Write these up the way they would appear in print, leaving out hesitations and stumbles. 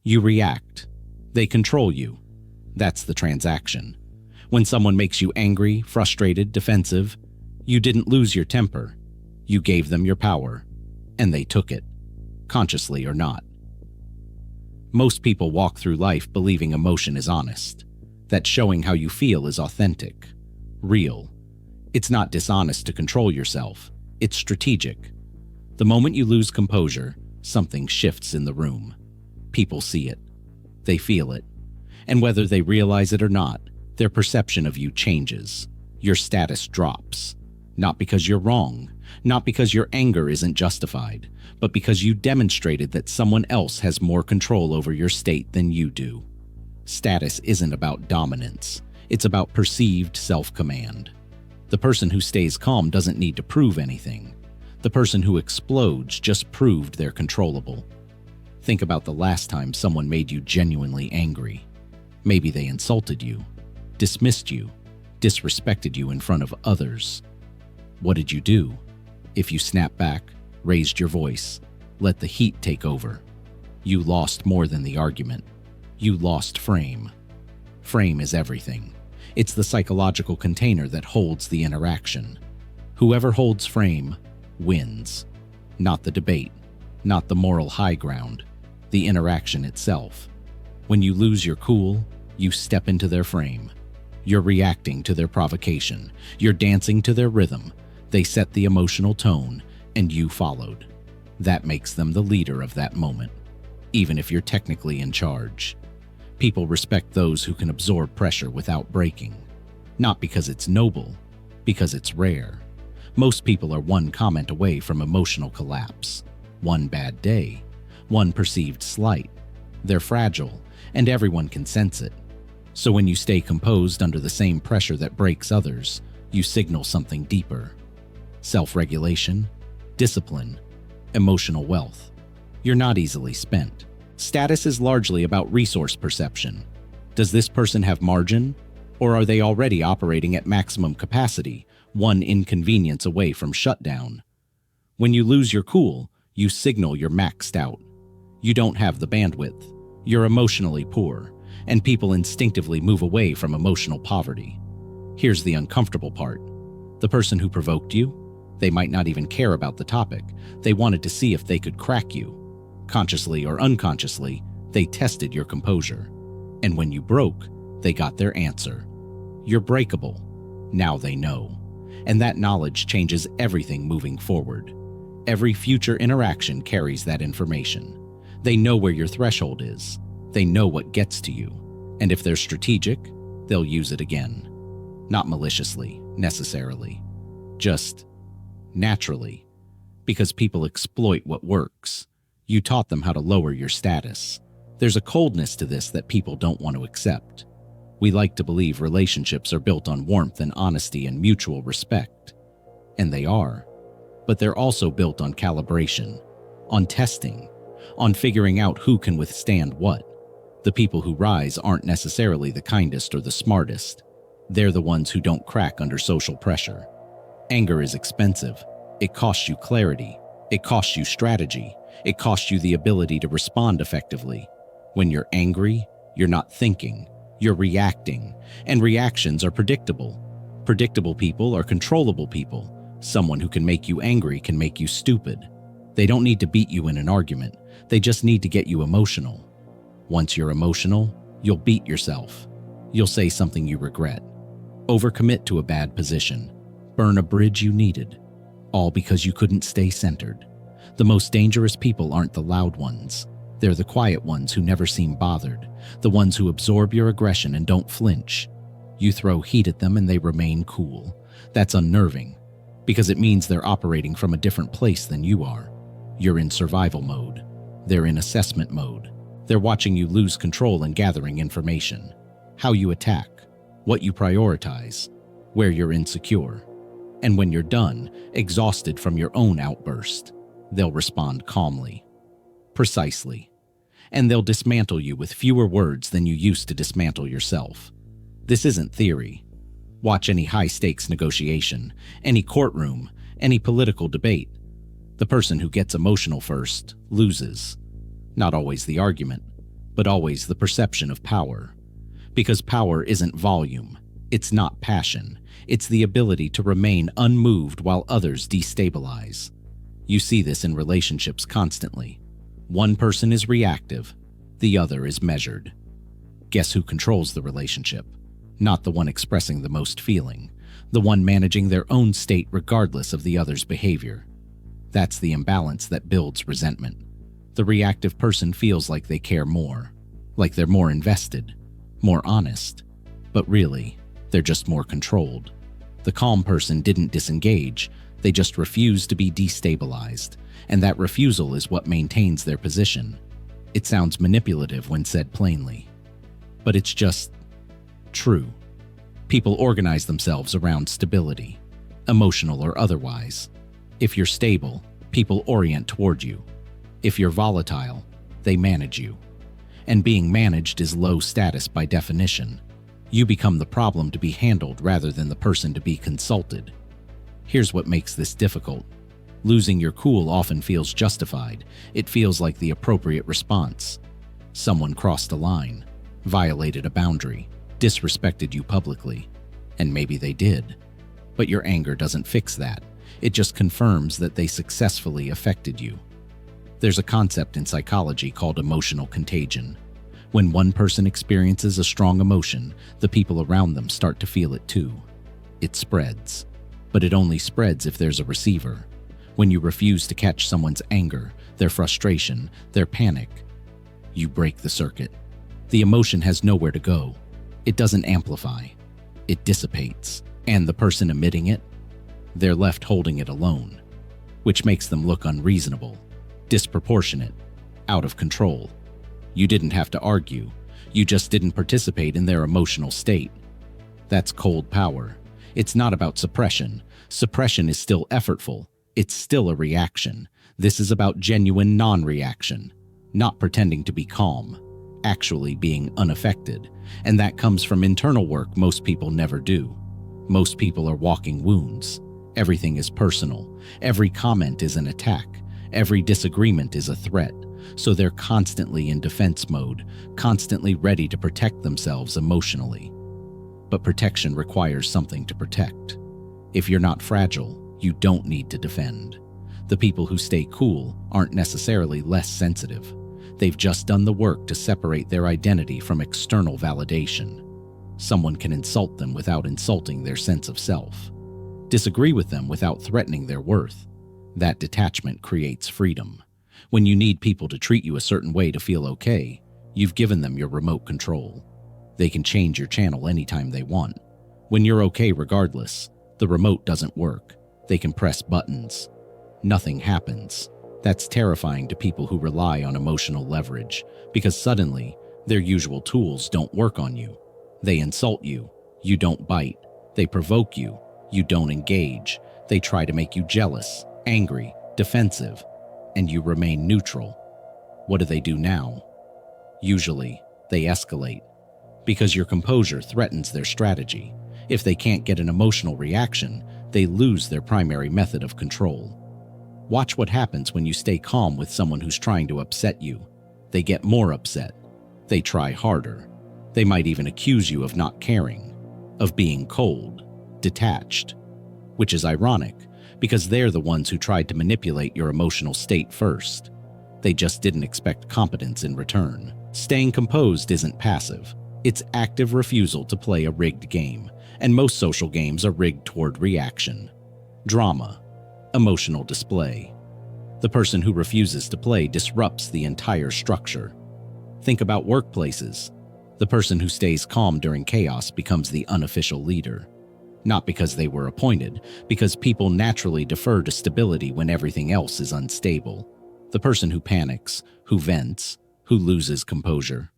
You react. They control you. That's the transaction. When someone makes you angry, frustrated, defensive, you didn't lose your temper. You gave them your power, and they took it, consciously or not. Most people walk through life believing emotion is honest, that showing how you feel is authentic, real. It's not dishonest to control yourself, it's strategic. The moment you lose composure, something shifts in the room. People see it. They feel it. And whether they realize it or not, their perception of you changes. Your status drops. Not because you're wrong, not because your anger isn't justified, but because you demonstrated that someone else has more control over your state than you do. Status isn't about dominance. It's about perceived self-command. The person who stays calm doesn't need to prove anything. The person who explodes just proved they're controllable. Think about the last time someone made you genuinely angry. Maybe they insulted you, dismissed you, disrespected you in front of others. What did you do? If you snapped back, raised your voice, let the heat take over, you lost more than the argument. You lost frame. Frame is everything. It's the psychological container that holds the interaction. Whoever holds frame wins. Not the debate, not the moral high ground, the interaction itself. When you lose your cool, you step into their frame. You're reacting to their provocation. You're dancing to their rhythm. They set the emotional tone, and you followed. That makes them the leader of that moment, even if you're technically in charge. People respect those who can absorb pressure without breaking. Not because it's noble, because it's rare. Most people are one comment away from emotional collapse. One bad day, one perceived slight. They're fragile, and everyone can sense it. So when you stay composed under the same pressure that breaks others, you signal something deeper. Self-regulation, discipline, emotional wealth. You're not easily spent. Status is largely about resource perception. Does this person have margin, or are they already operating at maximum capacity, one inconvenience away from shutdown? When you lose your cool, you signal you're maxed out. You don't have the bandwidth. You're emotionally poor, and people instinctively move away from emotional poverty. Here's the uncomfortable part. The person who provoked you, they might not even care about the topic. They wanted to see if they could crack you. Consciously or unconsciously, they tested your composure. And when you broke, they got their answer. You're breakable. Now they know. And that knowledge changes everything moving forward. Every future interaction carries that information. They know where your threshold is. They know what gets to you. And if they're strategic, they'll use it again. Not maliciously, necessarily. Just naturally. Because people exploit what works. You taught them how to lower your status. There's a coldness to this that people don't want to accept. We like to believe relationships are built on warmth and honesty and mutual respect. And they are. But they're also built on calibration, on testing, on figuring out who can withstand what. The people who rise aren't necessarily the kindest or the smartest. They're the ones who don't crack under social pressure. Anger is expensive. It costs you clarity. It costs you strategy. It costs you the ability to respond effectively. When you're angry, you're not thinking. You're reacting. And reactions are predictable. Predictable people are controllable people. Someone who can make you angry can make you stupid. They don't need to beat you in an argument. They just need to get you emotional. Once you're emotional, you'll beat yourself. You'll say something you regret. Overcommit to a bad position. Burn a bridge you needed. All because you couldn't stay centered. The most dangerous people aren't the loud ones. They're the quiet ones who never seem bothered. The ones who absorb your aggression and don't flinch. You throw heat at them and they remain cool. That's unnerving, because it means they're operating from a different place than you are. You're in survival mode. They're in assessment mode. They're watching you lose control and gathering information. How you attack, what you prioritize, where you're insecure. And when you're done, exhausted from your own outburst, they'll respond calmly, precisely, and they'll dismantle you with fewer words than you used to dismantle yourself. This isn't theory. Watch any high-stakes negotiation, any courtroom, any political debate. The person who gets emotional first loses. Not always the argument, but always the perception of power. Because power isn't volume, it's not passion, it's the ability to remain unmoved while others destabilize. You see this in relationships constantly. One person is reactive, the other is measured. Guess who controls the relationship? Not the one expressing the most feeling, the one managing their own state regardless of the other's behavior. That's the imbalance that builds resentment. The reactive person feels like they care more, like they're more invested, more honest, but really, they're just more controlled. The calm person didn't disengage, they just refused to be destabilized, and that refusal is what maintains their position. It sounds manipulative when said plainly, but it's just true. People organize themselves around stability, emotional or otherwise. If you're stable, people orient toward you. If you're volatile, they manage you. And being managed is low status by definition. You become the problem to be handled rather than the person to be consulted. Here's what makes this difficult. Losing your cool often feels justified. It feels like the appropriate response. Someone crossed a line, violated a boundary, disrespected you publicly. And maybe they did. But your anger doesn't fix that. It just confirms that they successfully affected you. There's a concept in psychology called emotional contagion. When one person experiences a strong emotion, the people around them start to feel it too. It spreads. But it only spreads if there's a receiver. When you refuse to catch someone's anger, their frustration, their panic, you break the circuit. The emotion has nowhere to go. It doesn't amplify. It dissipates. And the person emitting it, they're left holding it alone, which makes them look unreasonable, disproportionate, out of control. You didn't have to argue. You just didn't participate in their emotional state. That's cold power. It's not about suppression. Suppression is still effortful. It's still a reaction. This is about genuine non-reaction, not pretending to be calm, actually being unaffected. And that comes from internal work most people never do. Most people are walking wounds. Everything is personal. Every comment is an attack. Every disagreement is a threat. So they're constantly in defense mode, constantly ready to protect themselves emotionally. But protection requires something to protect. If you're not fragile, you don't need to defend. The people who stay cool aren't necessarily less sensitive. They've just done the work to separate their identity from external validation. Someone can insult them without insulting their sense of self. Disagree with them without threatening their worth. That detachment creates freedom. When you need people to treat you a certain way to feel okay, you've given them your remote control. They can change your channel anytime they want. When you're okay regardless, the remote doesn't work. They can press buttons. Nothing happens. That's terrifying to people who rely on emotional leverage, because suddenly, their usual tools don't work on you. They insult you. You don't bite. They provoke you. You don't engage. They try to make you jealous, angry, defensive, and you remain neutral. What do they do now? Usually, they escalate, because your composure threatens their strategy. If they can't get an emotional reaction, they lose their primary method of control. Watch what happens when you stay calm with someone who's trying to upset you. They get more upset. They try harder. They might even accuse you of not caring, of being cold, detached, which is ironic because they're the ones who tried to manipulate your emotional state first. They just didn't expect competence in return. Staying composed isn't passive. It's active refusal to play a rigged game, and most social games are rigged toward reaction. Drama, emotional display. The person who refuses to play disrupts the entire structure. Think about workplaces. The person who stays calm during chaos becomes the unofficial leader. Not because they were appointed, because people naturally defer to stability when everything else is unstable. The person who panics, who vents, who loses composure.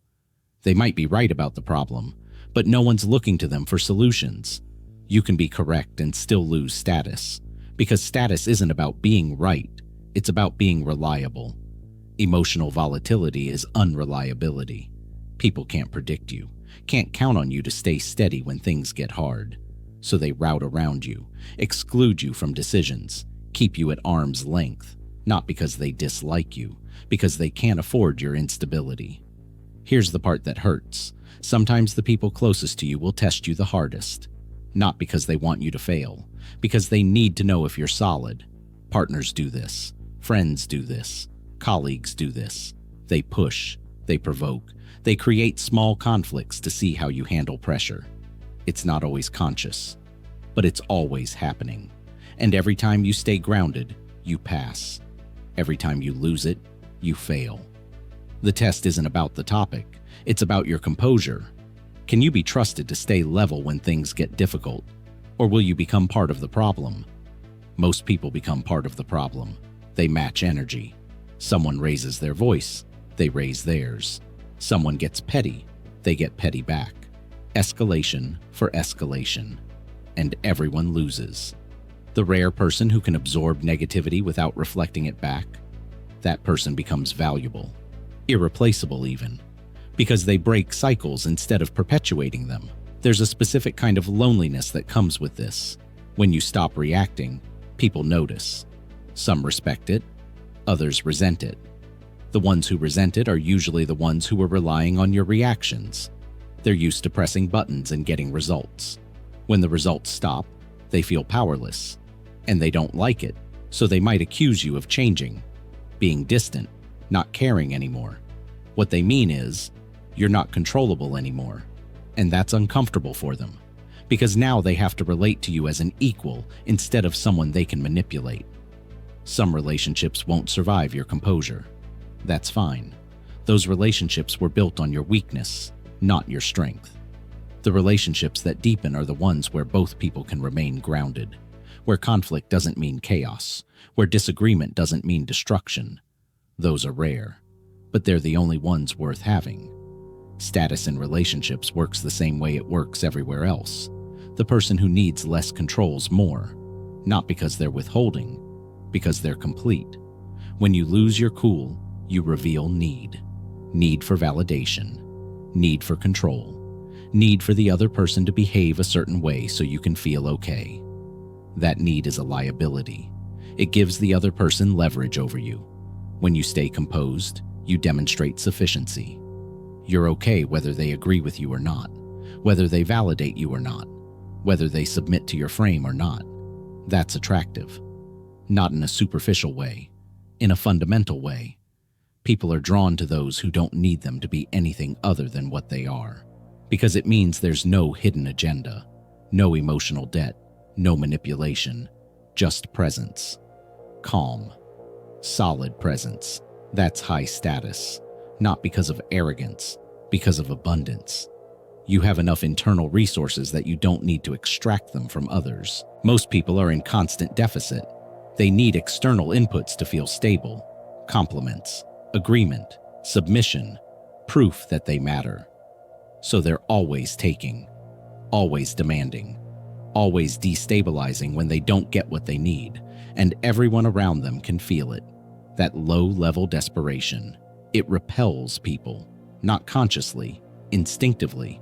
They might be right about the problem, but no one's looking to them for solutions. You can be correct and still lose status, because status isn't about being right, it's about being reliable. Emotional volatility is unreliability. People can't predict you, can't count on you to stay steady when things get hard. So they route around you, exclude you from decisions, keep you at arm's length, not because they dislike you, because they can't afford your instability. Here's the part that hurts. Sometimes the people closest to you will test you the hardest. Not because they want you to fail, because they need to know if you're solid. Partners do this. Friends do this. Colleagues do this. They push. They provoke. They create small conflicts to see how you handle pressure. It's not always conscious, but it's always happening. And every time you stay grounded, you pass. Every time you lose it, you fail. The test isn't about the topic. It's about your composure. Can you be trusted to stay level when things get difficult? Or will you become part of the problem? Most people become part of the problem. They match energy. Someone raises their voice, they raise theirs. Someone gets petty, they get petty back. Escalation for escalation. And everyone loses. The rare person who can absorb negativity without reflecting it back, that person becomes valuable. Irreplaceable even. Because they break cycles instead of perpetuating them. There's a specific kind of loneliness that comes with this. When you stop reacting, people notice. Some respect it, others resent it. The ones who resent it are usually the ones who are relying on your reactions. They're used to pressing buttons and getting results. When the results stop, they feel powerless. And they don't like it, so they might accuse you of changing, being distant, not caring anymore. What they mean is, you're not controllable anymore. And that's uncomfortable for them, because now they have to relate to you as an equal instead of someone they can manipulate. Some relationships won't survive your composure. That's fine. Those relationships were built on your weakness, not your strength. The relationships that deepen are the ones where both people can remain grounded, where conflict doesn't mean chaos, where disagreement doesn't mean destruction. Those are rare, but they're the only ones worth having. Status in relationships works the same way it works everywhere else. The person who needs less controls more, not because they're withholding, because they're complete. When you lose your cool, you reveal need. Need for validation. Need for control. Need for the other person to behave a certain way so you can feel okay. That need is a liability. It gives the other person leverage over you. When you stay composed, you demonstrate sufficiency. You're okay whether they agree with you or not, whether they validate you or not, whether they submit to your frame or not. That's attractive. Not in a superficial way, in a fundamental way. People are drawn to those who don't need them to be anything other than what they are, because it means there's no hidden agenda, no emotional debt, no manipulation, just presence. Calm, solid presence. That's high status, not because of arrogance, because of abundance. You have enough internal resources that you don't need to extract them from others. Most people are in constant deficit. They need external inputs to feel stable, compliments, agreement, submission, proof that they matter. So they're always taking, always demanding, always destabilizing when they don't get what they need, and everyone around them can feel it. That low-level desperation. It repels people, not consciously, instinctively.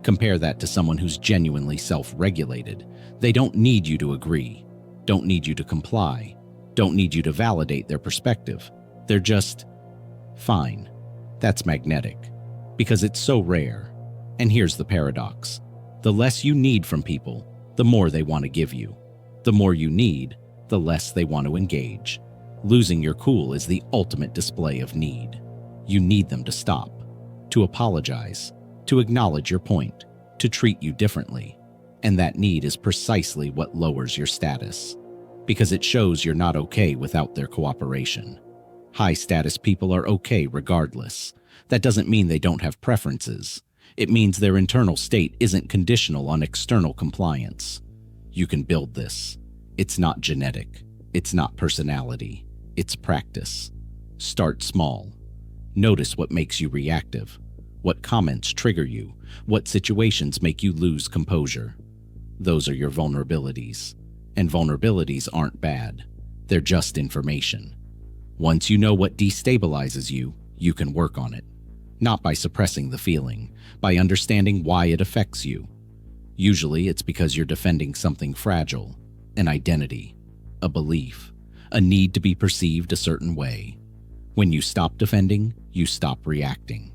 Compare that to someone who's genuinely self-regulated. They don't need you to agree, don't need you to comply, don't need you to validate their perspective. They're just fine. That's magnetic, because it's so rare. And here's the paradox. The less you need from people, the more they want to give you. The more you need, the less they want to engage. Losing your cool is the ultimate display of need. You need them to stop, to apologize, to acknowledge your point, to treat you differently. And that need is precisely what lowers your status, because it shows you're not okay without their cooperation. High-status people are okay regardless. That doesn't mean they don't have preferences. It means their internal state isn't conditional on external compliance. You can build this. It's not genetic. It's not personality. It's practice. Start small. Notice what makes you reactive, what comments trigger you, what situations make you lose composure. Those are your vulnerabilities. And vulnerabilities aren't bad. They're just information. Once you know what destabilizes you, you can work on it. Not by suppressing the feeling, by understanding why it affects you. Usually it's because you're defending something fragile, an identity, a belief, a need to be perceived a certain way. When you stop defending, you stop reacting.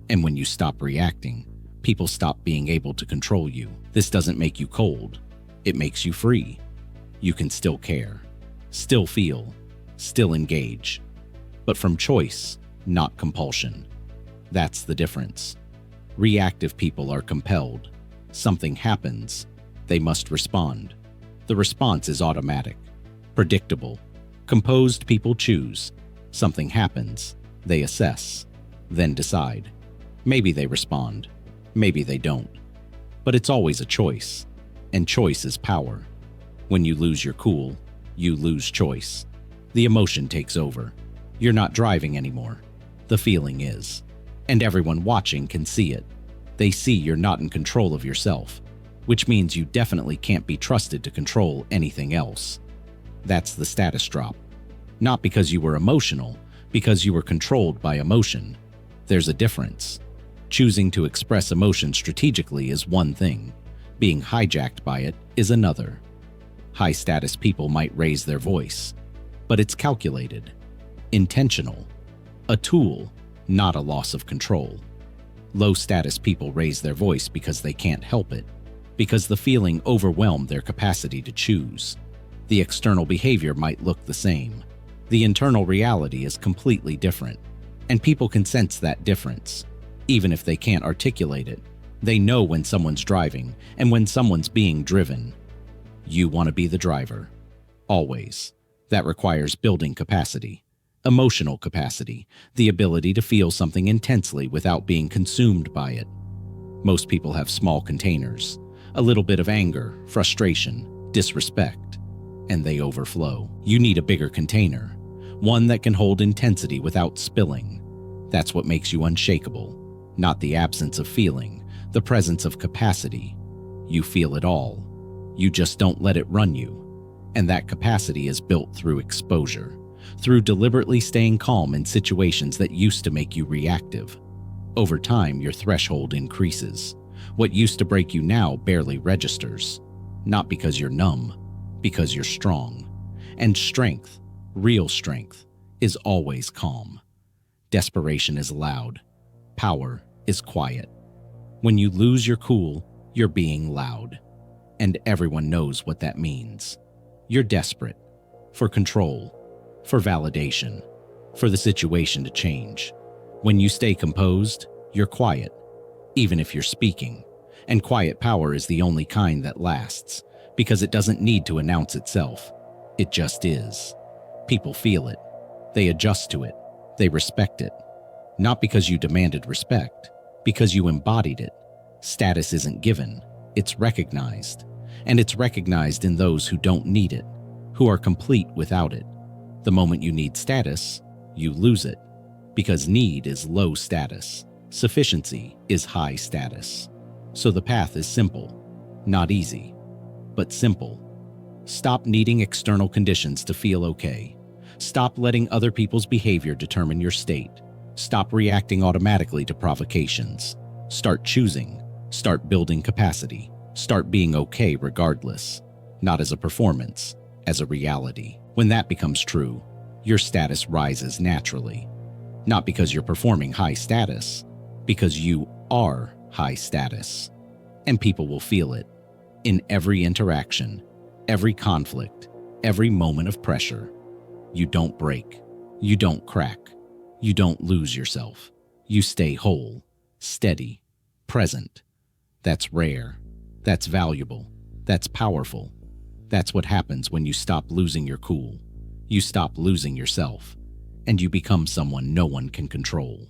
And when you stop reacting, people stop being able to control you. This doesn't make you cold. It makes you free. You can still care, still feel, still engage, but from choice, not compulsion. That's the difference. Reactive people are compelled. Something happens. They must respond. The response is automatic, predictable. Composed people choose. Something happens. They assess, then decide. Maybe they respond. Maybe they don't. But it's always a choice, and choice is power. When you lose your cool, you lose choice. The emotion takes over. You're not driving anymore. The feeling is. And everyone watching can see it. They see you're not in control of yourself, which means you definitely can't be trusted to control anything else. That's the status drop. Not because you were emotional, because you were controlled by emotion. There's a difference. Choosing to express emotion strategically is one thing. Being hijacked by it is another. High-status people might raise their voice, but it's calculated, intentional, a tool, not a loss of control. Low-status people raise their voice because they can't help it, because the feeling overwhelmed their capacity to choose. The external behavior might look the same. The internal reality is completely different, and people can sense that difference. Even if they can't articulate it, they know when someone's driving and when someone's being driven. You want to be the driver. Always. That requires building capacity, emotional capacity, the ability to feel something intensely without being consumed by it. Most people have small containers, a little bit of anger, frustration, disrespect, and they overflow. You need a bigger container, one that can hold intensity without spilling. That's what makes you unshakable. Not the absence of feeling, the presence of capacity. You feel it all. You just don't let it run you. And that capacity is built through exposure, through deliberately staying calm in situations that used to make you reactive. Over time, your threshold increases. What used to break you now barely registers. Not because you're numb, because you're strong. And strength, real strength, is always calm. Desperation is loud. Power is quiet. When you lose your cool, you're being loud. And everyone knows what that means. You're desperate. For control. For validation. For the situation to change. When you stay composed, you're quiet. Even if you're speaking. And quiet power is the only kind that lasts. Because it doesn't need to announce itself. It just is. People feel it. They adjust to it. They respect it. Not because you demanded respect, because you embodied it. Status isn't given, it's recognized. And it's recognized in those who don't need it, who are complete without it. The moment you need status, you lose it. Because need is low status, sufficiency is high status. So the path is simple, not easy, but simple. Stop needing external conditions to feel okay. Stop letting other people's behavior determine your state. Stop reacting automatically to provocations. Start choosing. Start building capacity. Start being okay regardless. Not as a performance, as a reality. When that becomes true, your status rises naturally. Not because you're performing high status, because you are high status. And people will feel it. In every interaction, every conflict, every moment of pressure. You don't break. You don't crack. You don't lose yourself. You stay whole, steady, present. That's rare. That's valuable. That's powerful. That's what happens when you stop losing your cool. You stop losing yourself, and you become someone no one can control.